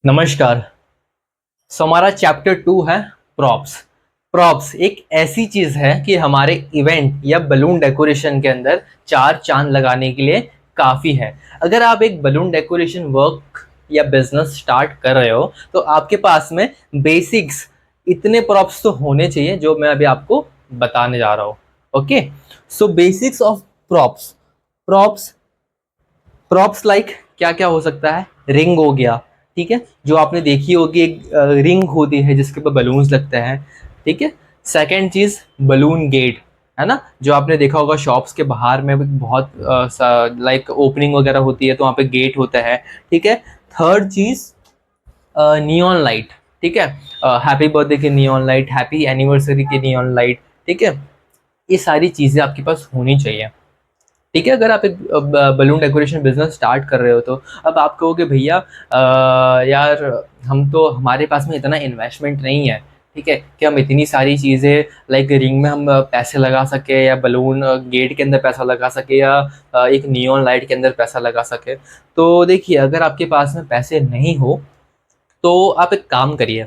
नमस्कार। हमारा चैप्टर 2 है प्रॉप्स। प्रॉप्स एक ऐसी चीज है कि हमारे इवेंट या बलून डेकोरेशन के अंदर चार चांद लगाने के लिए काफी है। अगर आप एक बलून डेकोरेशन वर्क या बिजनेस स्टार्ट कर रहे हो तो आपके पास में बेसिक्स इतने प्रॉप्स तो होने चाहिए जो मैं अभी आपको बताने जा रहा हूँ। Okay, so basics of props. Props props like क्या क्या हो सकता है? रिंग हो गया, ठीक है, जो आपने देखी होगी, एक रिंग होती है जिसके ऊपर बलून्स लगते हैं, ठीक है। सेकंड चीज बलून गेट, है ना, जो आपने देखा होगा शॉप्स के बाहर में भी बहुत लाइक ओपनिंग वगैरह होती है तो वहाँ पे गेट होता है, ठीक है। थर्ड चीज नियॉन लाइट, ठीक है, हैप्पी बर्थडे के नियॉन लाइट, हैप्पी एनिवर्सरी के नियॉन लाइट, ठीक है। ये सारी चीजें आपके पास होनी चाहिए, ठीक है। अगर आप एक बलून डेकोरेशन बिजनेस स्टार्ट कर रहे हो तो अब आप कहोगे भैया यार हम तो हमारे पास में इतना इन्वेस्टमेंट नहीं है, ठीक है, कि हम इतनी सारी चीज़ें लाइक रिंग में हम पैसे लगा सके या बलून गेट के अंदर पैसा लगा सके या एक नियॉन लाइट के अंदर पैसा लगा सके। तो देखिए, अगर आपके पास में पैसे नहीं हो तो आप एक काम करिए,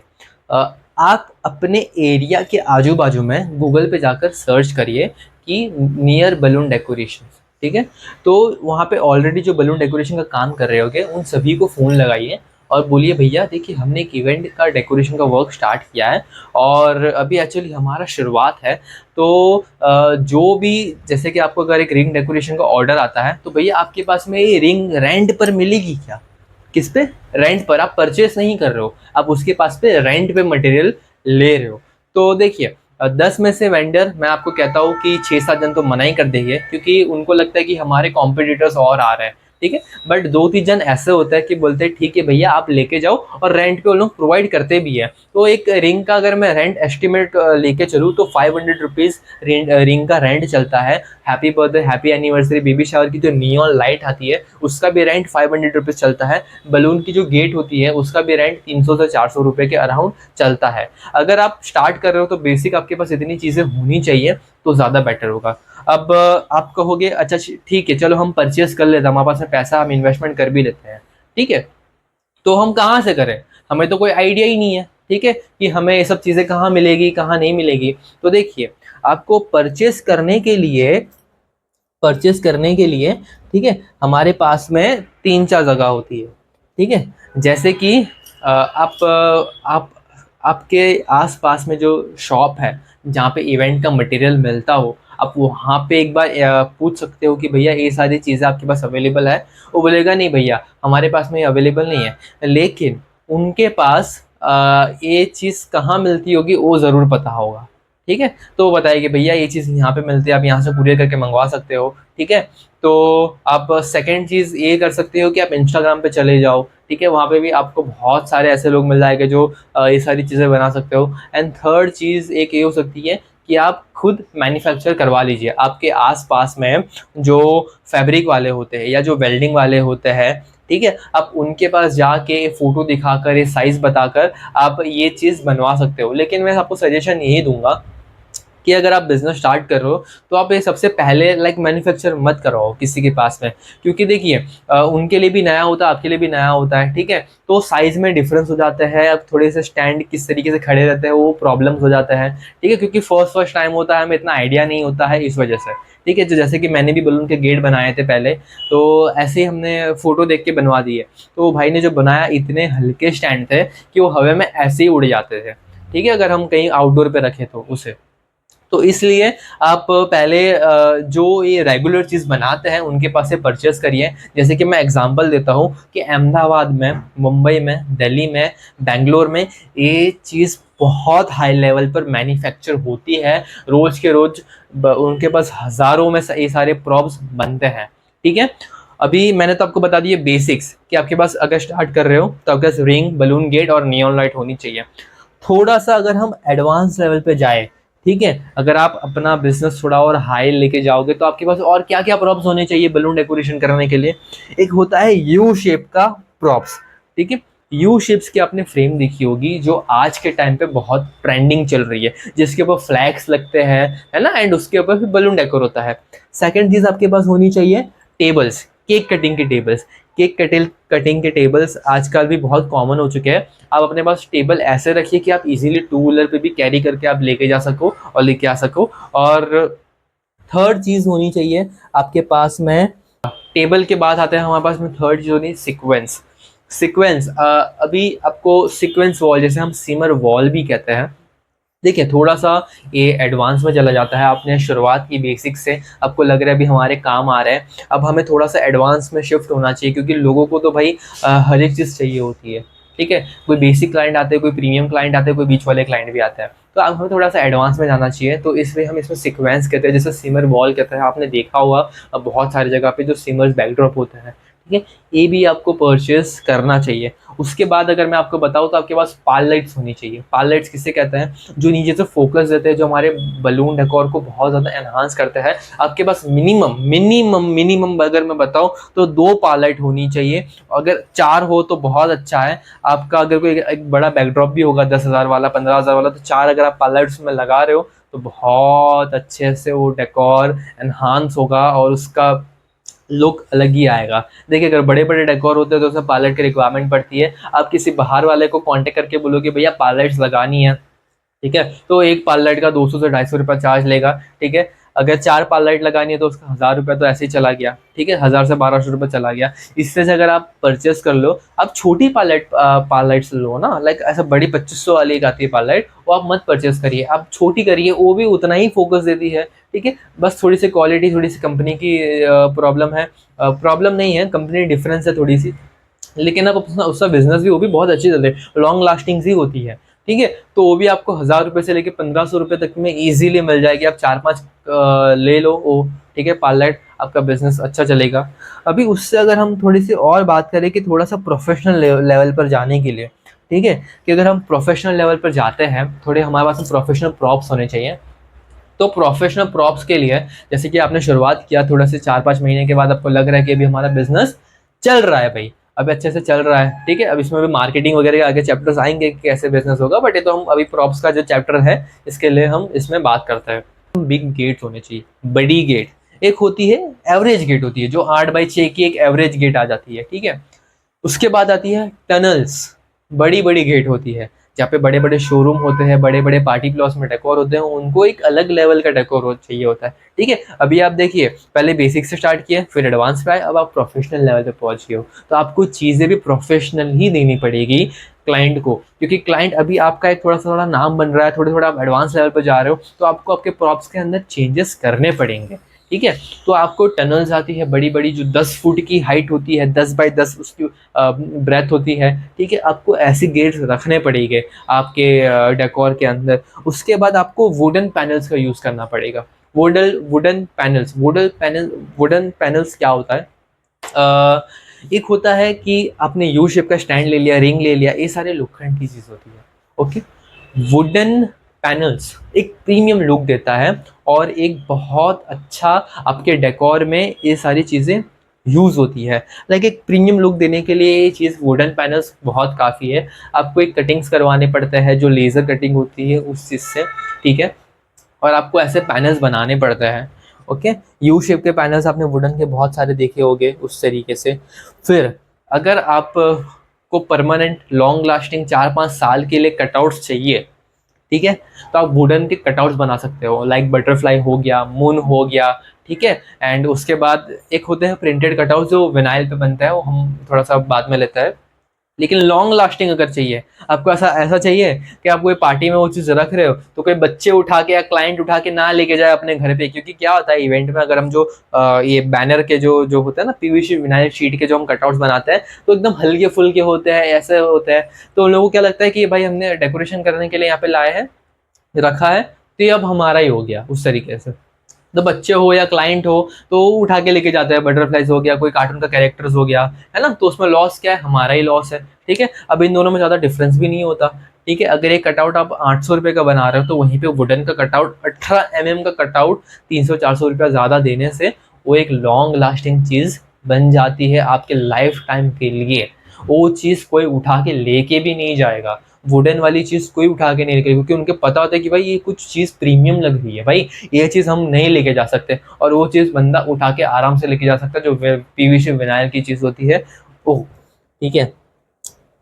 आप अपने एरिया के आजू बाजू में गूगल पे जाकर सर्च करिए कि नियर बलून डेकोरेशन, ठीक है। तो वहाँ पे ऑलरेडी जो बलून डेकोरेशन का काम कर रहे होंगे उन सभी को फ़ोन लगाइए और बोलिए भैया देखिए हमने एक इवेंट का डेकोरेशन का वर्क स्टार्ट किया है और अभी एक्चुअली हमारा शुरुआत है। तो जो भी, जैसे कि आपको अगर एक रिंग डेकोरेशन का ऑर्डर आता है तो भैया आपके पास में ये रिंग रेंट पर मिलेगी क्या? किस पे? रेंट पर। आप परचेस नहीं कर रहे हो, आप उसके पास पे रेंट पे मटेरियल ले रहे हो। तो देखिए 10 में से वेंडर मैं आपको कहता हूँ कि 6-7 जन तो मना ही कर देंगे क्योंकि उनको लगता है कि हमारे कॉम्पिटिटर्स और आ रहे हैं, ठीक है। बट 2-3 जन ऐसे होते हैं कि बोलते हैं ठीक है भैया आप लेके जाओ, और रेंट पे वो लोग प्रोवाइड करते भी है। तो एक रिंग का अगर मैं रेंट एस्टिमेट लेके चलूँ तो 500 रुपीज़ रिंग का रेंट चलता है। Happy birthday, happy anniversary, baby shower की जो नियॉन लाइट आती है उसका भी रेंट 500 रुपीज़ चलता है। बलून की जो गेट होती है उसका भी रेंट 300 से 400 रुपये के अराउंड चलता है। अगर आप स्टार्ट कर रहे हो तो बेसिक आपके पास इतनी चीज़ें होनी चाहिए तो ज़्यादा बेटर होगा। अब आप कहोगे अच्छा ठीक है चलो हम परचेस कर लेते हैं, हमारे पास में पैसा, हम इन्वेस्टमेंट कर भी लेते हैं, ठीक है। तो हम कहाँ से करें? हमें तो कोई आइडिया ही नहीं है, ठीक है, कि हमें ये सब चीज़ें कहाँ मिलेगी कहाँ नहीं मिलेगी। तो देखिए, आपको परचेस करने के लिए, ठीक है, हमारे पास में 3-4 जगह होती है, ठीक है। जैसे कि आप आपके आस-पास में जो शॉप है जहाँ पे इवेंट का मटेरियल मिलता हो, आप वहाँ पे एक बार पूछ सकते हो कि भैया ये सारी चीज़ें आपके पास अवेलेबल है? वो बोलेगा नहीं भैया हमारे पास में ये अवेलेबल नहीं है। लेकिन उनके पास ये चीज़ कहाँ मिलती होगी वो ज़रूर पता होगा, ठीक है। तो वो बताइए कि भैया ये चीज़ यहाँ पे मिलती है, आप यहाँ से कुरियर करके मंगवा सकते हो, ठीक है। तो आप सेकंड चीज़ ये कर सकते हो कि आप इंस्टाग्राम पे चले जाओ, ठीक है, वहाँ पे भी आपको बहुत सारे ऐसे लोग मिल जाएंगे जो ये सारी चीज़ें बना सकते हो। एंड थर्ड चीज़ एक ये हो सकती है कि आप खुद मैन्युफैक्चर करवा लीजिए। आपके आस-पास में जो फैब्रिक वाले होते हैं या जो वेल्डिंग वाले होते हैं, ठीक है, आप उनके पास जाके फ़ोटो दिखाकर, ये साइज़ बताकर आप ये चीज़ बनवा सकते हो। लेकिन मैं आपको सजेशन यही दूँगा कि अगर आप बिज़नेस स्टार्ट कर रहे हो तो आप ये सबसे पहले लाइक मैन्युफैक्चर मत करवाओ किसी के पास में, क्योंकि देखिए उनके लिए भी नया होता है, आपके लिए भी नया होता है, ठीक है। तो साइज़ में डिफरेंस हो जाता है, अब थोड़े से स्टैंड किस तरीके से खड़े रहते हैं वो प्रॉब्लम्स हो जाता है, ठीक है, क्योंकि फर्स्ट टाइम होता है, हमें इतना आइडिया नहीं होता है इस वजह से, ठीक है। जो जैसे कि मैंने भी बलून के गेट बनाए थे पहले, तो ऐसे ही हमने फ़ोटो देख के बनवा दिए। तो भाई ने जो बनाया इतने हल्के स्टैंड थे कि वो हवा में ऐसे ही उड़ जाते थे, ठीक है, अगर हम कहीं आउटडोर पे रखें तो उसे। तो इसलिए आप पहले जो ये रेगुलर चीज़ बनाते हैं उनके पास से परचेज़ करिए। जैसे कि मैं एग्ज़ाम्पल देता हूँ कि अहमदाबाद में, मुंबई में, दिल्ली में, बैंगलोर में ये चीज़ बहुत हाई लेवल पर मैन्युफैक्चर होती है। रोज़ के रोज़ उनके पास हज़ारों में ये सारे प्रॉप्स बनते हैं, ठीक है। अभी मैंने तो आपको बता दिए बेसिक्स कि आपके पास अगर स्टार्ट कर रहे हो तो आपके पास रिंग, बलून गेट और नियॉन लाइट होनी चाहिए। थोड़ा सा अगर हम एडवांस लेवल पे जाए, ठीक है, अगर आप अपना बिजनेस थोड़ा और हाई लेके जाओगे तो आपके पास और क्या क्या प्रॉप्स होने चाहिए बलून डेकोरेशन करने के लिए? एक होता है यू शेप का प्रॉप्स, ठीक है। यू शेप्स की आपने फ्रेम देखी होगी जो आज के टाइम पे बहुत ट्रेंडिंग चल रही है, जिसके ऊपर फ्लैग्स लगते हैं, है ना, एंड उसके ऊपर फिर बलून डेकोर होता है। सेकंड चीज आपके पास होनी चाहिए टेबल्स, केक कटिंग की टेबल्स। केक कटिंग के टेबल्स आजकल भी बहुत कॉमन हो चुके हैं। आप अपने पास टेबल ऐसे रखिए कि आप इजीली टू व्हीलर पे भी कैरी करके आप लेके जा सको और लेके आ सको। और थर्ड चीज़ होनी चाहिए आपके पास में, टेबल के बाद आता है हमारे पास में थर्ड चीज़ होनी सीक्वेंस। सीक्वेंस अभी आपको सीक्वेंस वॉल, जैसे हम सिमर वॉल भी कहते हैं, देखिए थोड़ा सा ये एडवांस में चला जाता है। आपने शुरुआत की बेसिक से, आपको लग रहा है अभी हमारे काम आ रहा है, अब हमें थोड़ा सा एडवांस में शिफ्ट होना चाहिए, क्योंकि लोगों को तो भाई हर एक चीज़ चाहिए होती है। ठीक है, कोई बेसिक क्लाइंट आते हैं, कोई प्रीमियम क्लाइंट आते हैं, कोई बीच वाले क्लाइंट भी आते हैं, तो अब हमें थोड़ा सा एडवांस में जाना चाहिए। तो इसलिए हम इसमें सीक्वेंस कहते हैं, जैसे सिमर वॉल कहते हैं, आपने देखा हुआ अब बहुत सारी जगह पे जो सिमर्स बैकड्रॉप होते हैं। ठीक है, ये भी आपको परचेज करना चाहिए। उसके बाद अगर मैं आपको बताऊँ तो आपके पास पाल लाइट्स होनी चाहिए। पाल लाइट्स किसे कहते हैं? जो नीचे से फोकस देते हैं, जो हमारे बलून डेकोर को बहुत ज़्यादा एनहांस करते हैं। आपके पास मिनिमम मिनिमम मिनिमम अगर मैं बताऊँ तो 2 पाल लाइट होनी चाहिए। अगर 4 हो तो बहुत अच्छा है। आपका अगर कोई एक बड़ा बैकड्रॉप भी होगा 10,000 वाला, 15,000 वाला, तो 4 अगर आप पाल लाइट्स में लगा रहे हो तो बहुत अच्छे से वो डेकोर एनहांस होगा और उसका लुक अलग ही आएगा। देखिए अगर बड़े बड़े डेकोर होते हैं तो उसमें पायलट की रिक्वायरमेंट पड़ती है। आप किसी बाहर वाले को कांटेक्ट करके बोलो कि भैया पायलट्स लगानी है, ठीक है, तो एक पायलट का 200 से 250 रुपया चार्ज लेगा। ठीक है, अगर 4 पायलट लगानी है तो उसका 1000 रुपया तो ऐसे ही चला गया। ठीक है, 1000 से 1200 रुपये चला गया। इससे से अगर आप परचेस कर लो, आप छोटी पायलट्स लो ना, लाइक ऐसा बड़ी 2500 वाली एक आती है पायलट, वो आप मत परचेस करिए, आप छोटी करिए, वो भी उतना ही फोकस देती है। ठीक है, बस थोड़ी सी क्वालिटी, थोड़ी सी कंपनी की प्रॉब्लम है, प्रॉब्लम नहीं है, कंपनी डिफरेंस है थोड़ी सी, लेकिन अब उसका बिजनेस भी, वो भी बहुत अच्छी चलती है, लॉन्ग लास्टिंग ही होती है। ठीक है, तो वो भी आपको 1000 रुपये से लेके 1500 रुपये तक में इजीली मिल जाएगी। आप 4-5 ले लो वो, ठीक है, पार्लर, आपका बिजनेस अच्छा चलेगा। अभी उससे अगर हम थोड़ी सी और बात करें कि थोड़ा सा प्रोफेशनल लेवल पर जाने के लिए, ठीक है, कि अगर हम प्रोफेशनल लेवल पर जाते हैं, थोड़े हमारे पास में प्रोफेशनल प्रॉप्स होने चाहिए। तो प्रोफेशनल प्रॉप्स के लिए, जैसे कि आपने शुरुआत किया, थोड़ा से 4-5 महीने के बाद आपको लग रहा है कि अभी हमारा बिजनेस चल रहा है भाई, अभी अच्छे से चल रहा है। ठीक है, अब इसमें भी मार्केटिंग वगैरह के आगे चैप्टर्स आएंगे कि कैसे बिजनेस होगा, बट ये तो हम अभी प्रॉप्स का जो चैप्टर है इसके लिए हम इसमें बात करते हैं। बिग गेट्स होने चाहिए, बड़ी गेट। एक होती है एवरेज गेट, होती है जो 8x6 की एक एवरेज गेट आ जाती है। ठीक है, उसके बाद आती है टनल्स, बड़ी बड़ी गेट होती है, जहाँ पे बड़े बड़े शोरूम होते हैं, बड़े बड़े पार्टी प्लॉट्स में डेकोर होते हैं, उनको एक अलग लेवल का डेकोर चाहिए होता है। ठीक है, अभी आप देखिए, पहले बेसिक से स्टार्ट किए, फिर एडवांस पे आए, अब आप प्रोफेशनल लेवल पे पहुंच गए हो, तो आपको चीज़ें भी प्रोफेशनल ही देनी पड़ेगी क्लाइंट को, क्योंकि क्लाइंट अभी आपका एक थोड़ा नाम बन रहा है, थोड़े थोड़ा आप एडवांस लेवल पर जा रहे हो, तो आपको आपके प्रॉप्स के अंदर चेंजेस करने पड़ेंगे। ठीक है, तो आपको टनल्स आती है बड़ी बड़ी, जो 10 फुट की हाइट होती है, 10x10 उसकी ब्रेथ होती है। ठीक है, आपको ऐसी गेट्स रखने पड़ेंगे आपके डेकोर के अंदर। उसके बाद आपको वुडन पैनल्स का यूज़ करना पड़ेगा। वुडन पैनल्स क्या होता है? एक होता है कि आपने यू शेप का स्टैंड ले लिया, रिंग ले लिया, ये सारे लोखंड की चीज़ होती है। ओके, वुडन पैनल्स एक प्रीमियम लुक देता है और एक बहुत अच्छा आपके डेकोर में ये सारी चीज़ें यूज़ होती है। लाइक एक प्रीमियम लुक देने के लिए ये चीज़ वुडन पैनल्स बहुत काफ़ी है। आपको एक कटिंग्स करवाने पड़ते हैं, जो लेज़र कटिंग होती है उस चीज़ से। ठीक है, और आपको ऐसे पैनल्स बनाने पड़ते हैं। ओके, यू शेप के पैनल्स आपने वुडन के बहुत सारे देखे होंगे उस तरीके से। फिर अगर आप को परमानेंट लॉन्ग लास्टिंग 4-5 साल के लिए कटआउट्स चाहिए, ठीक है, तो आप वुडन के कटआउट्स बना सकते हो, लाइक बटरफ्लाई हो गया, मून हो गया। ठीक है, एंड उसके बाद एक होते हैं प्रिंटेड कटआउट जो विनाइल पे बनता है, वो हम थोड़ा सा बाद में लेते हैं। लेकिन लॉन्ग लास्टिंग अगर चाहिए आपको, ऐसा ऐसा चाहिए कि आप कोई पार्टी में वो चीज़ रख रहे हो तो कोई बच्चे उठा के या क्लाइंट उठा के ना लेके जाए अपने घर पे, क्योंकि क्या होता है इवेंट में, अगर हम जो ये बैनर के जो जो होते हैं ना, पीवीसी विनाइल शीट के जो हम कटआउट्स बनाते हैं, तो एकदम हल्के फुल्के होते हैं, ऐसे होते हैं, तो उन लोगों को क्या लगता है कि भाई हमने डेकोरेशन करने के लिए यहाँ पे लाए हैं, रखा है, तो ये अब हमारा ही हो गया उस तरीके से। तो बच्चे हो या क्लाइंट हो तो वो उठा के लेके जाते हैं, बटरफ्लाइज हो गया, कोई कार्टून का कैरेक्टर्स हो गया, है ना, तो उसमें लॉस क्या है? हमारा ही लॉस है। ठीक है, अब इन दोनों में ज़्यादा डिफरेंस भी नहीं होता। ठीक है, अगर एक कटआउट आप 800 रुपये का बना रहे हो, तो वहीं पे वुडन का कटआउट 18 mm का कटआउट 300-400 रुपया ज़्यादा देने से वो एक लॉन्ग लास्टिंग चीज़ बन जाती है आपके लाइफ टाइम के लिए। वो चीज़ कोई उठा के लेके भी नहीं जाएगा, वुडन वाली चीज़ कोई उठा के नहीं लेके, क्योंकि उनके पता होता है कि भाई ये कुछ चीज़ प्रीमियम लग रही है, भाई ये चीज़ हम नहीं लेके जा सकते, और वो चीज़ बंदा उठा के आराम से लेके जा सकता है जो पीवीसी विनाइल की चीज़ होती है, ओह, ठीक है।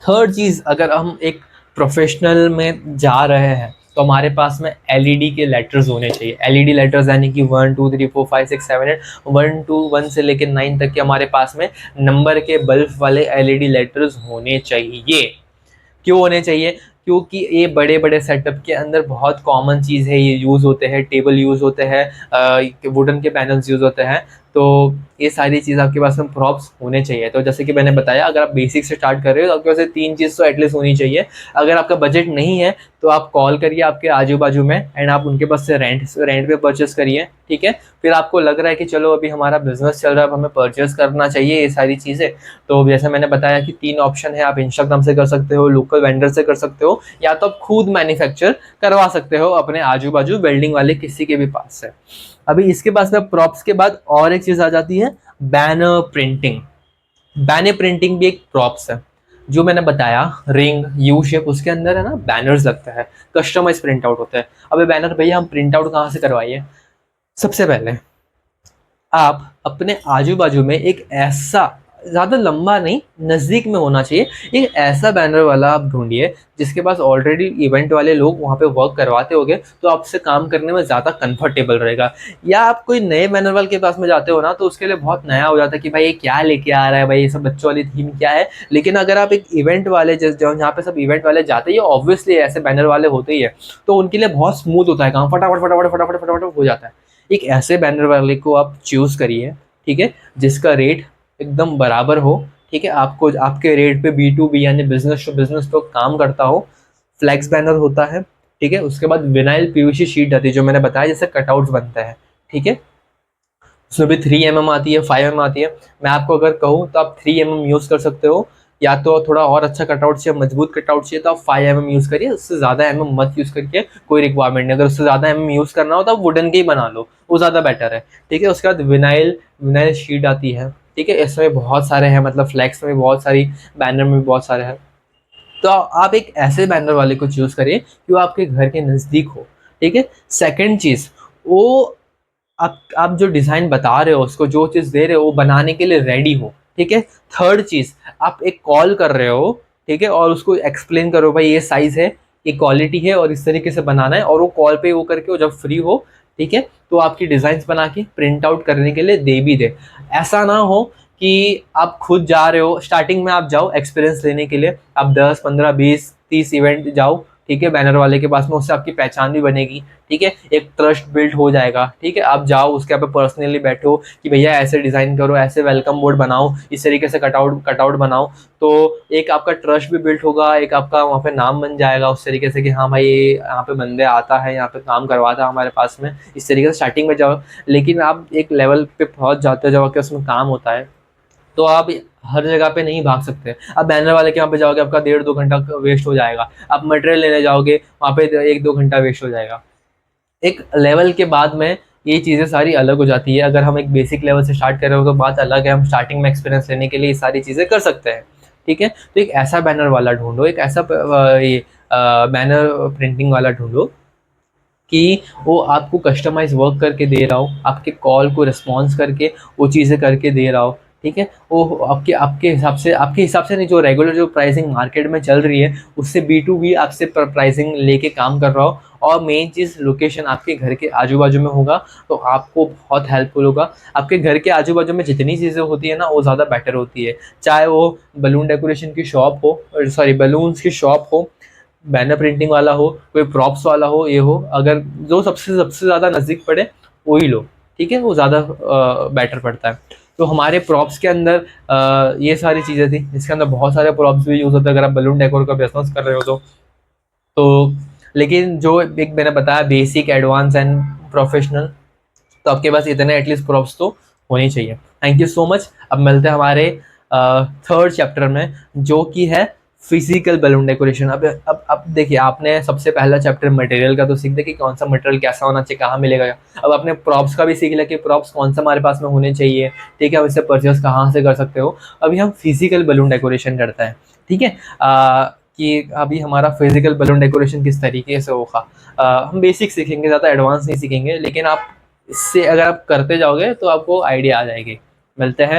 थर्ड चीज़, अगर हम एक प्रोफेशनल में जा रहे हैं तो हमारे पास में एलईडी के लेटर्स होने चाहिए। एलईडी लेटर्स यानी कि 1 2 3 4 5 6 7 8, 1 to 1 से लेकर 9 तक के हमारे पास में नंबर के बल्ब वाले एलईडी लेटर्स होने चाहिए। क्यों होने चाहिए? क्योंकि ये बड़े बड़े सेटअप के अंदर बहुत कॉमन चीज़ है, ये यूज़ होते हैं, टेबल यूज़ होते हैं, वुडन के पैनल्स यूज़ होते हैं। तो ये सारी चीज़ आपके पास में प्रॉप्स होने चाहिए। तो जैसे कि मैंने बताया, अगर आप बेसिक से स्टार्ट कर रहे हो तो आपके पास 3 चीज़ तो एटलीस्ट होनी चाहिए। अगर आपका बजट नहीं है तो आप कॉल करिए आपके आजू बाजू में एंड आप उनके पास से रेंट पे परचेस करिए, ठीक है। फिर आपको लग रहा है कि चलो अभी हमारा बिजनेस चल रहा है, अब हमें परचेस करना चाहिए ये सारी चीज़ें, तो जैसे मैंने बताया कि 3 ऑप्शन है। आप इंस्टाग्राम से कर सकते हो, लोकल वेंडर से कर सकते हो, या तो आप खुद मैन्युफैक्चर करवा सकते हो अपने आजू बाजू वेल्डिंग वाले किसी के भी पास से। अभी इसके पास में प्रॉप्स के बाद और एक चीज़ आ जाती है, बैनर प्रिंटिंग। बैनर प्रिंटिंग भी एक प्रॉप्स है। जो मैंने बताया रिंग यू शेप, उसके अंदर है ना बैनर्स लगता है, कस्टमाइज प्रिंट आउट होता है। अब ये बैनर भैया हम प्रिंट आउट कहाँ से करवाइए? सबसे पहले आप अपने आजू बाजू में एक ऐसा, ज़्यादा लंबा नहीं, नज़दीक में होना चाहिए, एक ऐसा बैनर वाला आप ढूंढिए जिसके पास ऑलरेडी इवेंट वाले लोग वहाँ पे वर्क करवाते होंगे, तो आपसे काम करने में ज़्यादा कंफर्टेबल रहेगा। या आप कोई नए बैनर वाले के पास में जाते हो ना, तो उसके लिए बहुत नया हो जाता है कि भाई ये क्या लेके आ रहा है, भाई ये सब बच्चों वाली थीम क्या है। लेकिन अगर आप एक इवेंट वाले जहाँ पे सब इवेंट वाले जाते हैं, ऑब्वियसली ऐसे बैनर वाले होते ही है, तो उनके लिए बहुत स्मूथ होता है काम, फटाफट फटाफट फटाफट फटाफट हो जाता है। एक ऐसे बैनर वाले को आप चूज करिए, ठीक है, जिसका रेट एकदम बराबर हो, ठीक है, आपको आपके रेट पे B2B यानी बिजनेस टू बिजनेस तो काम करता हो। फ्लेक्स बैनर होता है, ठीक है। उसके बाद विनाइल पीवीसी शीट आती है, जो मैंने बताया जैसे कटआउट्स बनते हैं, ठीक है। उसमें भी 3 mm आती है, 5 mm आती है। मैं आपको अगर कहूँ तो आप 3 mm यूज़ कर सकते हो, या तो थोड़ा और अच्छा कटआउट चाहिए, मजबूत कटआउट चाहिए, तो आप 5 mm यूज़ करिए। उससे ज़्यादा मत यूज़ करिए, कोई रिक्वायरमेंट नहीं। अगर उससे ज़्यादा यूज़ करना हो तो आप वुडन के ही बना लो, वो ज़्यादा बेटर है, ठीक है। उसके बाद विनाइल विनाइल शीट आती है, ठीक है। इसमें बहुत सारे हैं, मतलब फ्लैक्स में बहुत सारी, बैनर में भी बहुत सारे हैं। तो आप एक ऐसे बैनर वाले को चूज़ करिए कि वो आपके घर के नज़दीक हो, ठीक है। सेकंड चीज़, वो आप जो डिज़ाइन बता रहे हो, उसको जो चीज़ दे रहे हो, वो बनाने के लिए रेडी हो, ठीक है। थर्ड चीज़, आप एक कॉल कर रहे हो, ठीक है, और उसको एक्सप्लेन करो भाई ये साइज़ है, ये क्वालिटी है और इस तरीके से बनाना है, और वो कॉल पे वो करके वो जब फ्री हो, ठीक है, तो आपकी डिज़ाइंस बना के प्रिंट आउट करने के लिए दे भी दे। ऐसा ना हो कि आप खुद जा रहे हो, स्टार्टिंग में आप जाओ एक्सपीरियंस लेने के लिए, आप 10 15 20 30 इवेंट जाओ, ठीक है, बैनर वाले के पास में, उससे आपकी पहचान भी बनेगी, ठीक है, एक ट्रस्ट बिल्ड हो जाएगा, ठीक है। आप जाओ उसके यहाँ पे पर्सनली बैठो कि भैया ऐसे डिज़ाइन करो, ऐसे वेलकम बोर्ड बनाओ, इस तरीके से कटआउट बनाओ, तो एक आपका ट्रस्ट भी बिल्ड होगा, एक आपका वहाँ पे नाम बन जाएगा उस तरीके से कि हाँ भाई ये यहाँ पे बंदे आता है, यहाँ पे काम करवाता है हमारे पास में, इस तरीके से स्टार्टिंग में जाओ। लेकिन आप एक लेवल पे पहुँच जाते हो जब आपके उसमें काम होता है, तो आप हर जगह पे नहीं भाग सकते। आप बैनर वाले के यहाँ पे जाओगे, आपका 1.5 2 घंटा वेस्ट हो जाएगा। आप मटेरियल लेने जाओगे, वहाँ पे 1 2 घंटा वेस्ट हो जाएगा। एक लेवल के बाद में ये चीज़ें सारी अलग हो जाती है। अगर हम एक बेसिक लेवल से स्टार्ट कर रहे हो तो बात अलग है, हम स्टार्टिंग में एक्सपीरियंस लेने के लिए ये सारी चीज़ें कर सकते हैं, ठीक है। तो एक ऐसा बैनर वाला ढूंढो, एक ऐसा ये बैनर प्रिंटिंग वाला ढूंढो कि वो आपको कस्टमाइज वर्क करके दे रहा हो, आपके कॉल को रिस्पॉन्स करके वो चीज़ें करके दे रहा हो, ठीक है। वो आपके हिसाब से नहीं, जो रेगुलर जो प्राइसिंग मार्केट में चल रही है उससे B2B आपसे प्राइसिंग लेके काम कर रहा हो, और मेन चीज़ लोकेशन आपके घर के आजू बाजू में होगा, तो आपको बहुत हेल्पफुल होगा। आपके घर के आजू बाजू में जितनी चीज़ें होती है ना, वो ज़्यादा बेटर होती है। चाहे वो बलून डेकोरेशन की शॉप हो, सॉरी बलून्स की शॉप हो, बैनर प्रिंटिंग वाला हो, कोई प्रॉप्स वाला हो, ये हो, अगर जो सबसे सबसे ज़्यादा नज़दीक पड़े वही लो, ठीक है, वो ज़्यादा बेटर पड़ता है। तो हमारे प्रॉप्स के अंदर ये सारी चीज़ें थी। इसके अंदर बहुत सारे प्रॉप्स भी यूज़ होते हैं अगर आप बलून डेकोर का बिजनेस कर रहे हो तो लेकिन जो एक मैंने बताया बेसिक एडवांस एंड प्रोफेशनल, तो आपके पास इतने एटलीस्ट प्रॉप्स तो होनी चाहिए। Thank you so much. अब मिलते हैं हमारे थर्ड चैप्टर में, जो कि है फिजिकल बैलून डेकोरेशन। अब देखिए, आपने सबसे पहला चैप्टर मटेरियल का तो सीख दिया कि कौन सा मटेरियल कैसा होना चाहिए, कहाँ मिलेगा। अब आपने प्रॉप्स का भी सीख लिया कि प्रॉप्स कौन सा हमारे पास में होने चाहिए, ठीक है, आप इससे परचेस कहाँ से कर सकते हो। अभी हम फिजिकल बैलून डेकोरेशन करते हैं, ठीक है। कि अभी हमारा फिजिकल बैलून डेकोरेशन किस तरीके से होगा, हम बेसिक सीखेंगे, ज़्यादा एडवांस नहीं सीखेंगे, लेकिन आप इससे अगर आप करते जाओगे तो आपको आइडिया आ जाएगी। मिलते हैं।